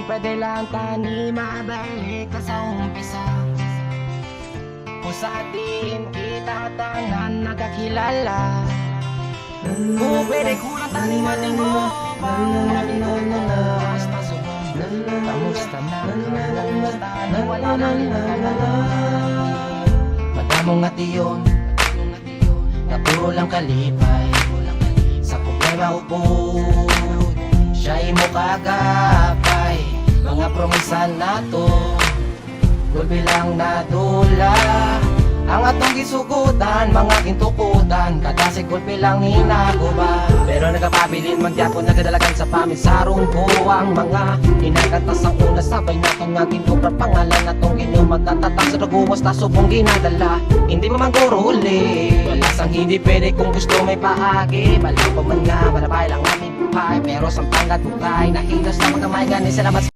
kung pwede lang tani mabalik ka sa umpisa. Pusatiin kita tanan nagkakilala. Kung pwede kulang tani matinggo Pangulito ko basta subong. Kamusta na, wala na nilala. Madamo nga tiyon na puro lang kalipay. Sa problema upod siya'y mo kagapay. Mga promisa na to gulpi lang nadula. Ang atong gisugutan, mga kintukutan kadasig gulpi lang hinaguba. Pero nagapabilin magyapon nagadalagan sa pamisarong buwang mga inaganta sa una sabay natin nga ginubra pangalan natong ginumagtatatang sa naguwas na subong ginadala. Hindi mamanguro uli balasang hindi pwede kung gusto may paagi. Malang pa man nga malabay lang aming buhay pero sampang at bukay nahigas na magamay ganin salamat.